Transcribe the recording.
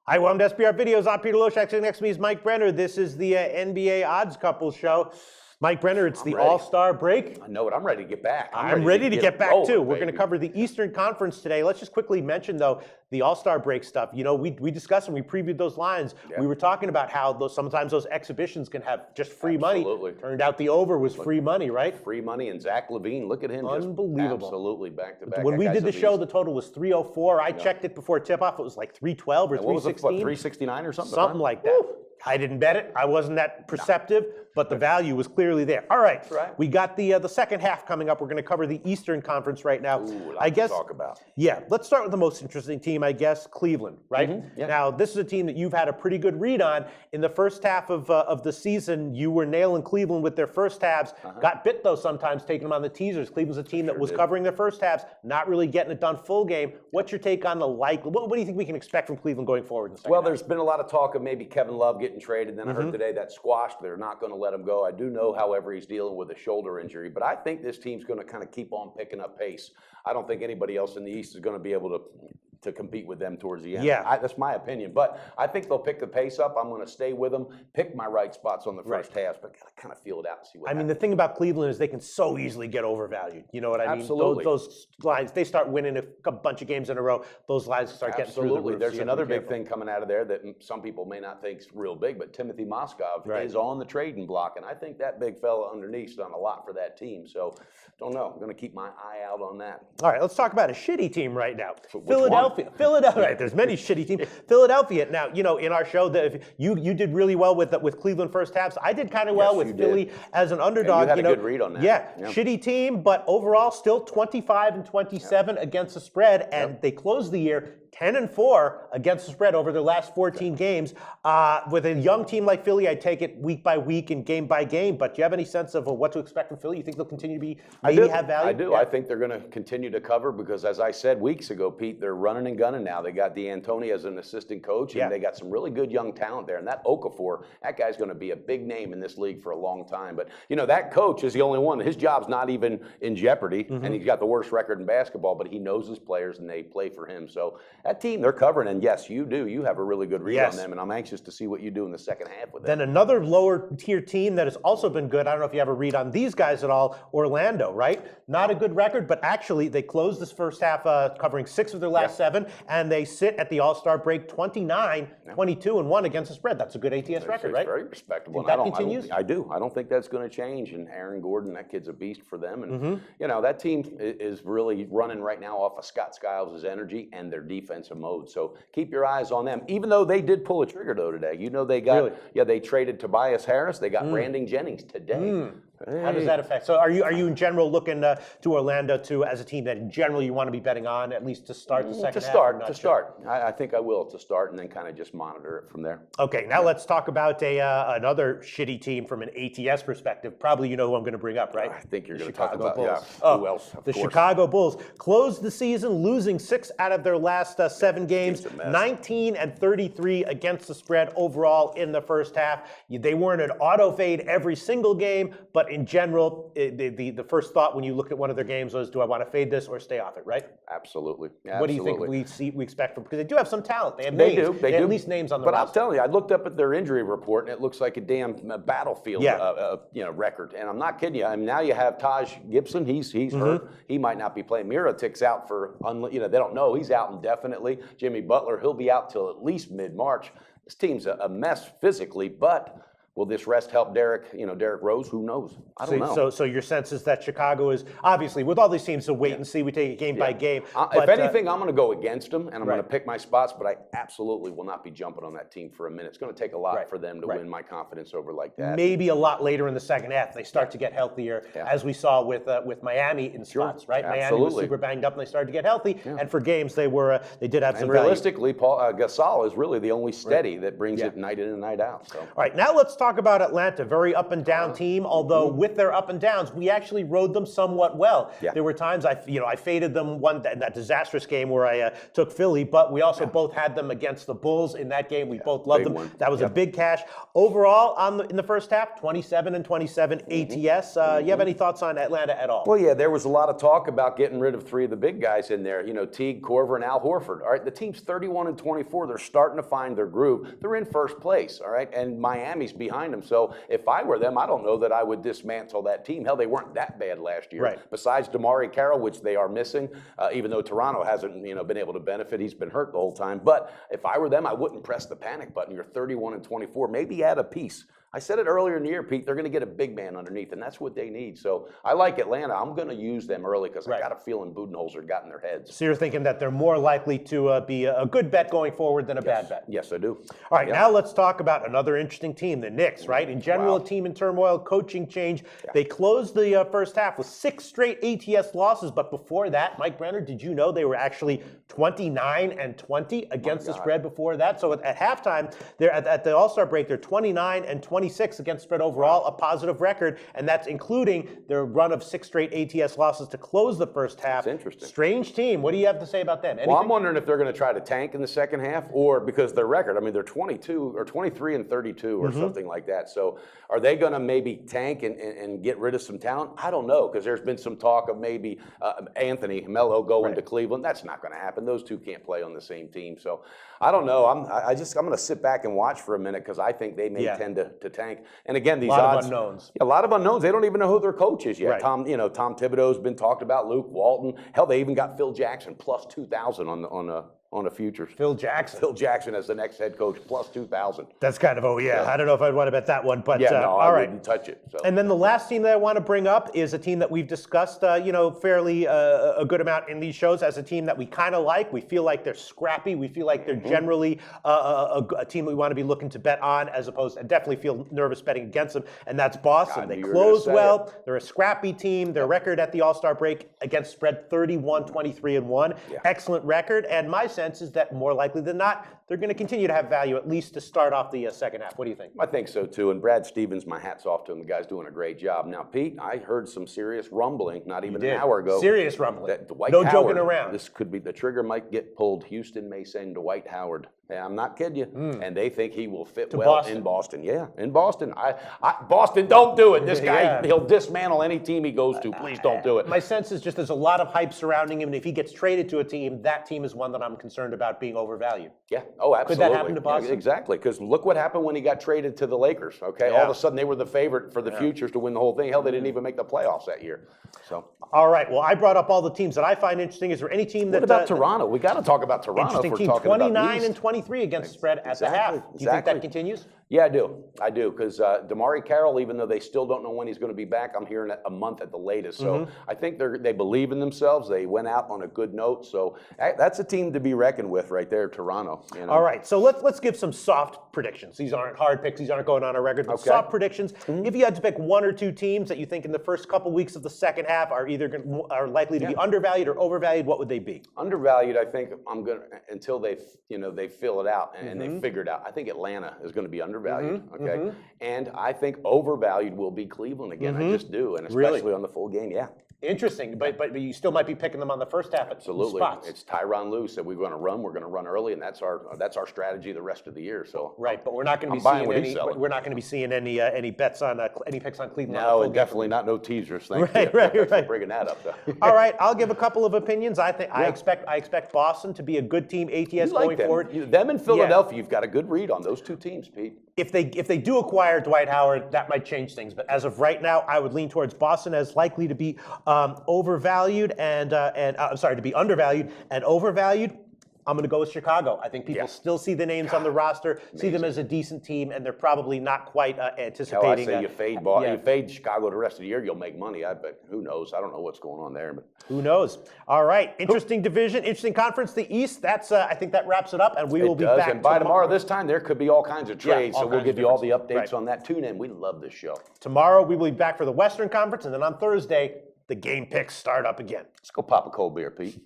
Hi, welcome to SBR Videos. I'm Peter Loshak. Sitting next to me is Mike Brenner. This is the NBA Odds Couple Show. Mike Brenner, it's the All-Star break. I know it. I'm ready to get back. I'm ready to get back too. We're going to cover the Eastern Conference today. Let's just quickly mention, though, the All-Star break stuff. You know, we discussed and we previewed those lines. Yeah. We were talking about how sometimes those exhibitions can have just free money. Turned out the over was free money, right? Free money, and Zach LaVine, look at him. Unbelievable. Absolutely back-to-back. When we did the show, the total was 304. I checked it before tip-off. It was like 312 or 316. 369 or something? Something like that. Woo. I didn't bet it. I wasn't that perceptive, but the value was clearly there. All right, we got the second half coming up. We're going to cover the Eastern Conference right now. Ooh, I guess. To talk about. Yeah, let's start with the most interesting team, I guess, Cleveland. Right now, this is a team that you've had a pretty good read on. In the first half of the season, you were nailing Cleveland with their first halves. Got bit though sometimes, taking them on the teasers. Cleveland's a team that was covering their first halves, not really getting it done full game. What's your take on the what do you think we can expect from Cleveland going forward in the second half? There's been a lot of talk of maybe Kevin Love getting traded. Then I heard today that squashed. They're not going to let him go. I do know, however, he's dealing with a shoulder injury, but I think this team's going to kind of keep on picking up pace. I don't think anybody else in the East is going to be able to compete with them towards the end. Yeah. That's my opinion, but I think they'll pick the pace up. I'm going to stay with them, pick my right spots on the first half, but gotta kind of feel it out and see what happens. The thing about Cleveland is they can so easily get overvalued. You know what I mean? Absolutely. Those lines, they start winning a bunch of games in a row, those lines start getting through the roof. There's another big thing coming out of there that some people may not think is real big, but Timothy Moskov is on the trading block, and I think that big fella underneath's done a lot for that team. So, don't know. I'm going to keep my eye out on that. All right, let's talk about a shitty team right now. Philadelphia. Right, there's many shitty teams. Philadelphia. Now, you know, in our show, you did really well with Cleveland first halves. I did kind of well with Philly as an underdog. You had a good read on that. Yeah, shitty team, but overall still 25 and 27 against the spread, and they closed the year 10-4 against the spread over their last 14 games. With a young team like Philly, I take it week by week and game by game. But do you have any sense of what to expect from Philly? You think they'll continue to be have value? I do. Yeah. I think they're going to continue to cover because, as I said weeks ago, Pete, they're running and gunning now. They got D'Antoni as an assistant coach, and they got some really good young talent there. And that Okafor, that guy's going to be a big name in this league for a long time. But you know, that coach is the only one. His job's not even in jeopardy, and he's got the worst record in basketball. But he knows his players, and they play for him. So that team, they're covering, and yes, you do. You have a really good read on them, and I'm anxious to see what you do in the second half with them. Then another lower tier team that has also been good. I don't know if you have a read on these guys at all. Orlando, right? Not a good record, but actually they closed this first half covering 6 of their last 7, and they sit at the All-Star break 29-22-1 against the spread. That's a good ATS record, right? Very respectable. Think that continues? I do. I don't think that's going to change. And Aaron Gordon, that kid's a beast for them. And you know, that team is really running right now off of Scott Skiles' energy and their defensive mode. So keep your eyes on them. Even though they did pull a trigger though today, you know they got they traded Tobias Harris. They got Brandon Jennings today. How does that affect? So are you in general looking to Orlando as a team that in general you want to be betting on, at least to start the second half? To start. I think I will to start, and then kind of just monitor it from there. Okay, now let's talk about another shitty team from an ATS perspective. Probably you know who I'm going to bring up, right? I think you're going to talk about Bulls. Who else? The Chicago Bulls closed the season losing 6 out of their last 7 games, 19 and 33 against the spread overall in the first half. They weren't an auto fade every single game, but in general, the first thought when you look at one of their games was, do I want to fade this or stay off it, right? Absolutely. What do you think we expect from? Because they do have some talent. They have names. They have at least names on the roster. But I'll tell you, I looked up at their injury report, and it looks like a damn battlefield record. And I'm not kidding you. I mean, now you have Taj Gibson. He's hurt. He might not be playing. Mirotic's out for, they don't know. He's out indefinitely. Jimmy Butler, he'll be out till at least mid-March. This team's a mess physically, but will this rest help Derrick Rose? Who knows? I don't know. So your sense is that Chicago is, obviously, with all these teams, to wait and see. We take it game by game. If anything, I'm going to go against them, and I'm going to pick my spots, but I absolutely will not be jumping on that team for a minute. It's going to take a lot for them to win my confidence over like that. Maybe a lot later in the second half. They start to get healthier, as we saw with Miami in spots, right? Absolutely. Miami was super banged up, and they started to get healthy. And for games, they did have some realistically, Paul Gasol is really the only steady that brings it night in and night out. So. All right, now let's talk about Atlanta. Very up and down team, although with their up and downs, we actually rode them somewhat well. Yeah. There were times I faded them in that disastrous game where I took Philly, but we also both had them against the Bulls in that game. We both loved them. That was a big cash. Overall, in the first half, 27 and 27 ATS. You have any thoughts on Atlanta at all? Well, yeah, there was a lot of talk about getting rid of 3 of the big guys in there. Teague, Korver, and Al Horford. All right, the team's 31 and 24. They're starting to find their groove. They're in first place. All right, and Miami's behind them. So if I were them, I don't know that I would dismantle that team. Hell, they weren't that bad last year. Right. Besides Damari Carroll, which they are missing, even though Toronto hasn't been able to benefit. He's been hurt the whole time. But if I were them, I wouldn't press the panic button. You're 31 and 24. Maybe add a piece. I said it earlier in the year, Pete, they're going to get a big man underneath, and that's what they need. So I like Atlanta. I'm going to use them early because I got a feeling Budenholzer got in their heads. So you're thinking that they're more likely to be a good bet going forward than a bad bet? Yes, I do. All right, now let's talk about another interesting team, the Knicks, right? In general, a team in turmoil, coaching change. They closed the first half with 6 straight ATS losses, but before that, Mike Brenner, did you know they were actually 29 and 20 against the spread before that? So at halftime, they're at the All-Star break, they're 29 and 26 against spread overall, a positive record, and that's including their run of 6 straight ATS losses to close the first half. That's interesting. Strange team. What do you have to say about them? Anything? Well, I'm wondering if they're going to try to tank in the second half, or because their record, they're 22 or 23 and 32 or something like that. So are they going to maybe tank and get rid of some talent? I don't know, because there's been some talk of maybe Anthony Melo going to Cleveland. That's not going to happen. Those two can't play on the same team. So I don't know. I'm going to sit back and watch for a minute because I think they may tend to tank. And again, these odds, a lot of unknowns. They don't even know who their coach is yet. Tom Thibodeau's been talked about. Luke Walton. Hell, they even got Phil Jackson plus 2,000 on a futures. Phil Jackson as the next head coach plus 2,000. That's kind of I don't know if I'd want to bet that one, but I wouldn't touch it. So. And then the last team that I want to bring up is a team that we've discussed, fairly a good amount in these shows as a team that we kind of like. We feel like they're scrappy. We feel like they're generally a team we want to be looking to bet on, as opposed to definitely feel nervous betting against them, and that's Boston. They close well. They're a scrappy team. Their record at the All-Star break against spread 31-23-1. Excellent record, and my sense is that more likely than not, they're going to continue to have value, at least to start off the second half. What do you think? I think so, too. And Brad Stevens, my hat's off to him. The guy's doing a great job. Now, Pete, I heard some serious rumbling not even an hour ago. Serious rumbling. That Dwight no Howard, joking around. This could be, the trigger might get pulled. Houston may send Dwight Howard. Yeah, I'm not kidding you. And they think he will fit well in Boston. Yeah, in Boston. Boston, don't do it. This guy, he'll dismantle any team he goes to. Please don't do it. My sense is just there's a lot of hype surrounding him, and if he gets traded to a team, that team is one that I'm concerned about being overvalued. Yeah. Oh, absolutely. Could that happen to Boston? Yeah, exactly. Because look what happened when he got traded to the Lakers. Okay. All of a sudden they were the favorite for the futures to win the whole thing. Hell, they didn't even make the playoffs that year. So. All right. Well, I brought up all the teams that I find interesting. Is there any team that? What about Toronto? We got to talk about Toronto. Interesting team. 29 and 23 against spread at the half. Do you think that continues? Yeah, I do, because Damari Carroll, even though they still don't know when he's going to be back, I'm hearing a month at the latest. So I think they believe in themselves. They went out on a good note. So that's a team to be reckoned with right there, Toronto. All right, so let's give some soft predictions. These aren't hard picks. These aren't going on a record. But soft predictions. If you had to pick one or two teams that you think in the first couple weeks of the second half are likely to be undervalued or overvalued, what would they be? Undervalued, I think until they fill it out and they figure it out. I think Atlanta is going to be undervalued. And I think overvalued will be Cleveland again. I just do, and especially on the full game. Yeah. Interesting, but you still might be picking them on the first half at spots. It's Tyronn Lue said we're going to run early, and that's our strategy the rest of the year. So but we're not going to be seeing any bets on any picks on Cleveland. No, and definitely not no teasers. Thanks for bringing that up. Though. All right, I'll give a couple of opinions. I expect Boston to be a good team ATS going forward. Them in Philadelphia, you've got a good read on those two teams, Pete. If they do acquire Dwight Howard, that might change things. But as of right now, I would lean towards Boston as likely to be overvalued to be undervalued and overvalued. I'm going to go with Chicago. I think people still see the names on the roster, see them as a decent team, and they're probably not quite anticipating. Hell, I say you fade Chicago the rest of the year, you'll make money. I bet. Who knows? I don't know what's going on there, but who knows? All right, interesting division, interesting conference. The East. That's I think that wraps it up, and we will be back. And by tomorrow this time, there could be all kinds of trades, so we'll give you all the updates on that. Tune in. We love this show. Tomorrow we will be back for the Western Conference, and then on Thursday the game picks start up again. Let's go pop a cold beer, Pete.